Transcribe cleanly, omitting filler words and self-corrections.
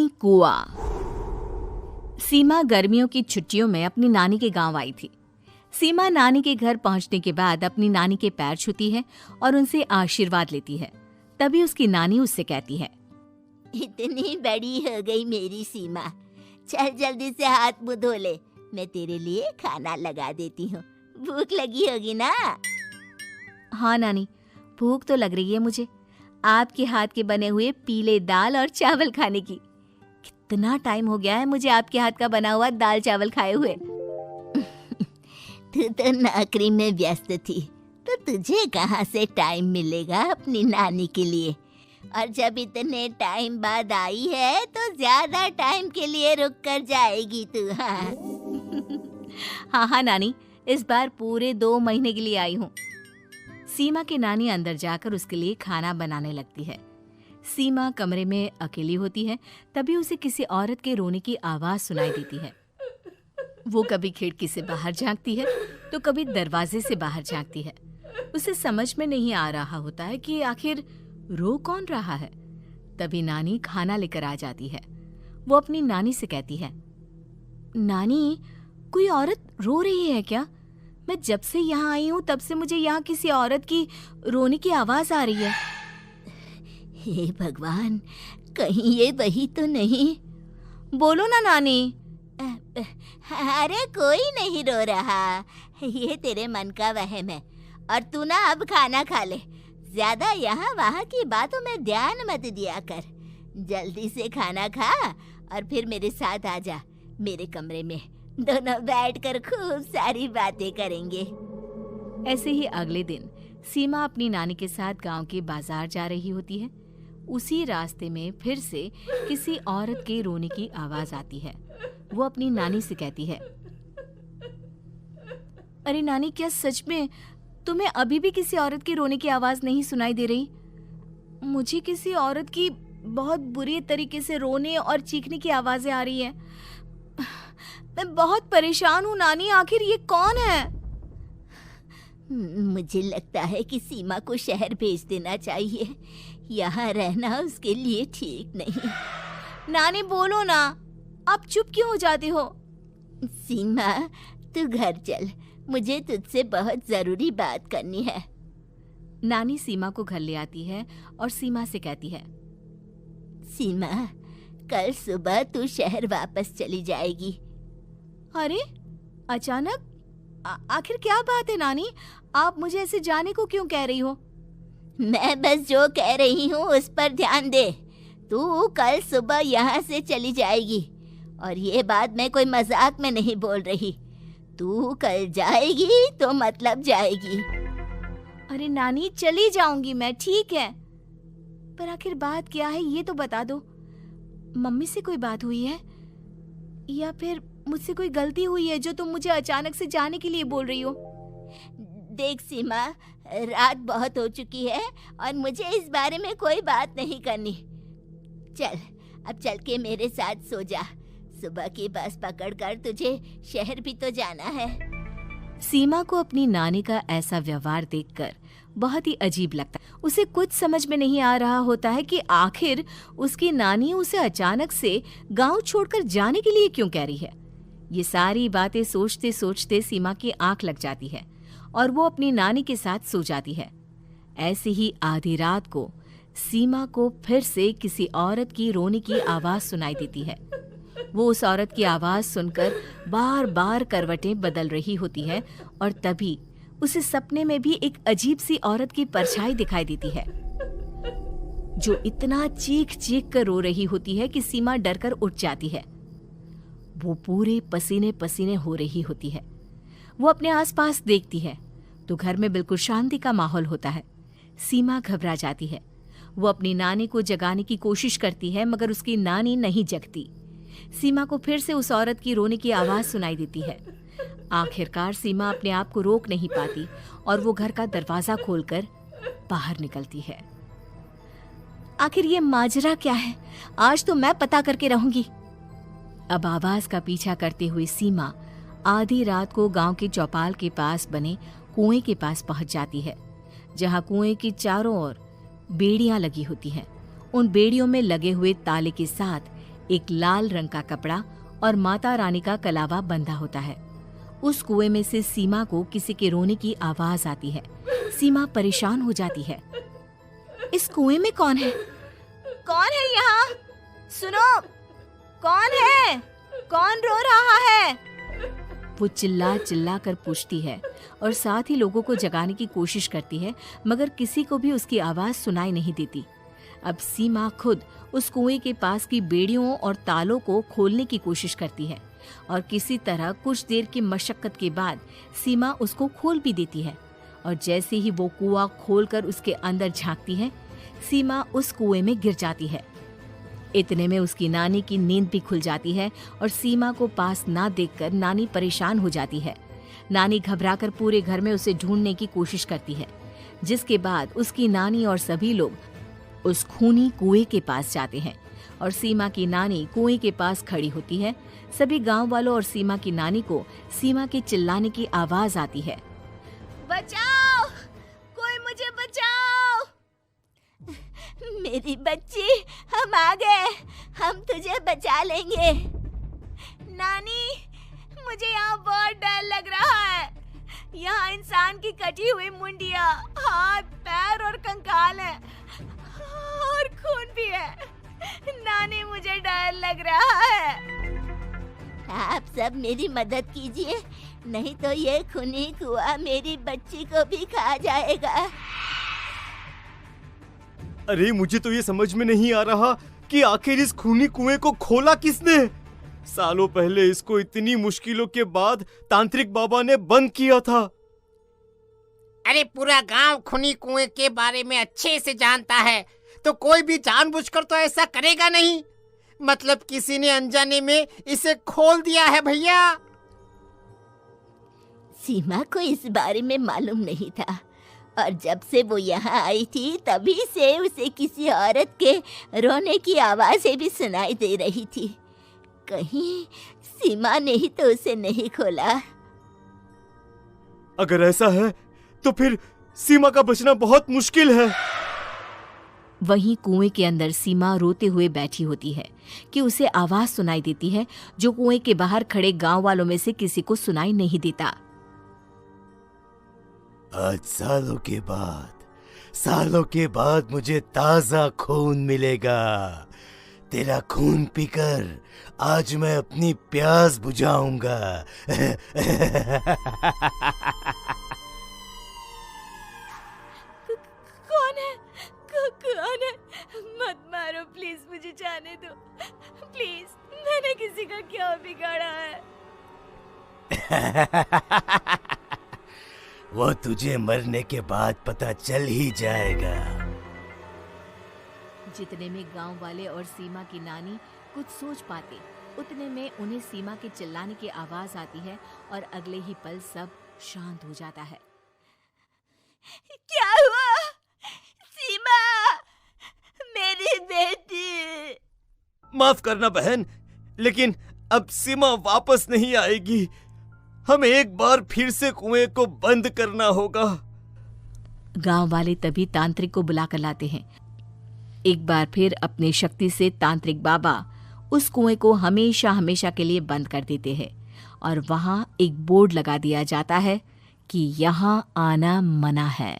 नानी कुआ। सीमा गर्मियों की छुट्टियों में अपनी नानी के गांव आई थी। सीमा नानी के घर पहुंचने के बाद अपनी नानी के पैर छूती है और उनसे आशीर्वाद लेती है। तभी उसकी नानी उससे कहती है, इतनी बड़ी हो गई मेरी सीमा, चल जल्दी से हाथ मुंह धो ले, मैं तेरे लिए खाना लगा देती हूँ। भूख लगी होगी ना? हाँ नानी, भूख तो लग रही है मुझे, आपके हाथ के बने हुए पीले दाल और चावल खाने की। कितना टाइम हो गया है मुझे आपके हाथ का बना हुआ दाल चावल खाए हुए। तू तो नौकरी में व्यस्त थी, तो तुझे कहाँ से टाइम मिलेगा अपनी नानी के लिए? और जब इतने टाइम बाद आई है तो ज्यादा टाइम के लिए रुक कर जाएगी तू। हाँ नानी, इस बार पूरे 2 महीने के लिए आई हूँ। सीमा की नानी अंदर जाकर उसके लिए खाना बनाने लगती है। सीमा कमरे में अकेली होती है, तभी उसे किसी औरत के रोने की आवाज सुनाई देती है। वो कभी खिड़की से बाहर झांकती है तो कभी दरवाजे से बाहर झांकती है। उसे समझ में नहीं आ रहा होता है कि आखिर रो कौन रहा है। तभी नानी खाना लेकर आ जाती है। वो अपनी नानी से कहती है, नानी, कोई औरत रो रही है क्या? मैं जब से यहाँ आई हूँ तब से मुझे यहाँ किसी औरत की रोने की आवाज आ रही है। हे भगवान, कहीं ये वही तो नहीं? बोलो ना नानी। अरे कोई नहीं रो रहा, ये तेरे मन का वहम है। और तू ना अब खाना खा ले, ज्यादा यहाँ वहाँ की बातों में ध्यान मत दिया कर। जल्दी से खाना खा और फिर मेरे साथ आ जा मेरे कमरे में, दोनों बैठकर खूब सारी बातें करेंगे। ऐसे ही अगले दिन सीमा अपनी नानी के साथ गांव के बाजार जा रही होती है। उसी रास्ते में फिर से किसी औरत के रोने की आवाज आती है। वो अपनी नानी से कहती है, अरे नानी, क्या सच में तुम्हें अभी भी किसी औरत के रोने की आवाज नहीं सुनाई दे रही? मुझे किसी औरत की बहुत बुरी तरीके से रोने और चीखने की आवाजें आ रही हैं। मैं बहुत परेशान हूँ नानी, आखिर ये कौन है? मुझे लगता है कि सीमा को शहर भेज देना चाहिए, यहाँ रहना उसके लिए ठीक नहीं। नानी बोलो ना, आप चुप क्यों हो जाती हो? सीमा, तू घर चल, मुझे तुझसे बहुत जरूरी बात करनी है। नानी सीमा को घर ले आती है और सीमा से कहती है, सीमा, कल सुबह तू शहर वापस चली जाएगी। अरे अचानक? आखिर क्या बात है नानी, आप मुझे ऐसे जाने को क्यों कह रही हो? मैं बस जो कह रही हूँ उस पर ध्यान दे। तू कल सुबह यहाँ से चली जाएगी, और ये बात मैं कोई मजाक में नहीं बोल रही। तू कल जाएगी तो मतलब जाएगी। अरे नानी, चली जाऊंगी मैं, ठीक है, पर आखिर बात क्या है ये तो बता दो। मम्मी से कोई बात हुई है या फिर मुझसे कोई गलती हुई है जो तुम मुझे अचानक से जाने के लिए बोल रही हो? देख सीमा, रात बहुत हो चुकी है और मुझे इस बारे में कोई बात नहीं करनी। चल, अब चल के मेरे साथ सो जा। सुबह की बस पकड़कर तुझे शहर भी तो जाना है। सीमा को अपनी नानी का ऐसा व्यवहार देखकर बहुत ही अजीब लगता है। उसे कुछ समझ में नहीं आ रहा होता है कि आखिर उसकी नानी उसे अचानक से गांव छोड़कर जाने के लिए क्यों कह रही है। ये सारी बातें सोचते सोचते सीमा की आंख लग जाती है और वो अपनी नानी के साथ सो जाती है। ऐसे ही आधी रात को सीमा को फिर से किसी औरत की रोने की आवाज सुनाई देती है। वो उस औरत की आवाज सुनकर बार बार करवटें बदल रही होती है और तभी उसे सपने में भी एक अजीब सी औरत की परछाई दिखाई देती है, जो इतना चीख चीख कर रो रही होती है कि सीमा डरकर उठ जाती है। वो पूरे पसीने पसीने हो रही होती है। वो अपने आसपास देखती है तो घर में बिल्कुल शांति का माहौल होता है। सीमा घबरा जाती है। वो अपनी नानी को जगाने की कोशिश करती है, मगर उसकी नानी नहीं जगती। सीमा को फिर से उस औरत की रोने की आवाज सुनाई देती है। आखिरकार सीमा अपने आप को रोक नहीं पाती और वो घर का दरवाजा खोलकर बाहर निकलती है। आखिर ये माजरा क्या है? आज तो मैं पता करके रहूंगी। अब आवाज का पीछा करते हुए सीमा आधी रात को गांव के चौपाल के पास बने कुएं के पास पहुंच जाती है, जहां कुएं की चारों ओर बेड़ियां लगी होती हैं। उन बेड़ियों में लगे हुए ताले के साथ एक लाल रंग का कपड़ा और माता रानी का कलावा बंधा होता है। उस कुएं में से सीमा को किसी के रोने की आवाज आती है। सीमा परेशान हो जाती है। इस कुएं में कौन है? कौन है यहाँ? सुनो, कौन है? कौन रो रहा है? वो चिल्ला चिल्ला कर पूछती है और साथ ही लोगों को जगाने की कोशिश करती है, मगर किसी को भी उसकी आवाज सुनाई नहीं देती। अब सीमा खुद उस कुएं के पास की बेड़ियों और तालों को खोलने की कोशिश करती है और किसी तरह कुछ देर की मशक्कत के बाद सीमा उसको खोल भी देती है। और जैसे ही वो कुआं खोलकर उसके अंदर झांकती है, सीमा उस कुएं में गिर जाती है। इतने में उसकी नानी की नींद भी खुल जाती है और सीमा को पास ना देखकर नानी परेशान हो जाती है। नानी घबराकर पूरे घर में उसे ढूंढने की कोशिश करती है, जिसके बाद उसकी नानी और सभी लोग उस खूनी कुएं के पास जाते हैं और सीमा की नानी कुएं के पास खड़ी होती है। सभी गांव वालों और सीमा की नानी को सीमा के चिल्लाने की आवाज आती है। बचाओ, कोई मुझे बचाओ। मेरी बच्ची, हम आ गए, हम तुझे बचा लेंगे। नानी, मुझे यहाँ बहुत डर लग रहा है। यहाँ इंसान की कटी हुई मुंडिया, हाथ, पैर और कंकाल है और खून भी है। नानी, मुझे डर लग रहा है। आप सब मेरी मदद कीजिए, नहीं तो ये खूनी कुआं मेरी बच्ची को भी खा जाएगा। अरे मुझे तो ये समझ में नहीं आ रहा कि आखिर इस खूनी कुएं को खोला किसने। सालों पहले इसको इतनी मुश्किलों के बाद तांत्रिक बाबा ने बंद किया था। अरे पूरा गांव खूनी कुएं के बारे में अच्छे से जानता है, तो कोई भी जानबूझकर तो ऐसा करेगा नहीं। मतलब किसी ने अनजाने में इसे खोल दिया है भैया। सीमा को इस बारे में मालूम नहीं था और जब से वो यहाँ आई थी तभी से उसे किसी औरत के रोने की आवाजें भी सुनाई दे रही थी। कहीं सीमा ने ही तो उसे नहीं खोला। अगर ऐसा है तो फिर सीमा का बचना बहुत मुश्किल है। वहीं कुएं के अंदर सीमा रोते हुए बैठी होती है कि उसे आवाज सुनाई देती है जो कुएं के बाहर खड़े गांव वालों में से किसी को सुनाई नहीं देता। आज सालों के बाद मुझे ताजा खून मिलेगा। तेरा खून पीकर आज मैं अपनी प्यास बुझाऊंगा। कौन है? मत मारो प्लीज, मुझे जाने दो प्लीज। मैंने किसी का क्या बिगाड़ा है? वो तुझे मरने के बाद पता चल ही जाएगा। जितने में गांव वाले और सीमा की नानी कुछ सोच पाते, उतने में उन्हें सीमा के चिल्लाने की आवाज आती है और अगले ही पल सब शांत हो जाता है। क्या हुआ? सीमा, मेरी बेटी। माफ करना बहन, लेकिन अब सीमा वापस नहीं आएगी। हमें एक बार फिर से कुएं को बंद करना होगा। गांव वाले तभी तांत्रिक को बुलाकर लाते हैं। एक बार फिर अपनी शक्ति से तांत्रिक बाबा उस कुएं को हमेशा हमेशा के लिए बंद कर देते हैं और वहां एक बोर्ड लगा दिया जाता है कि यहाँ आना मना है।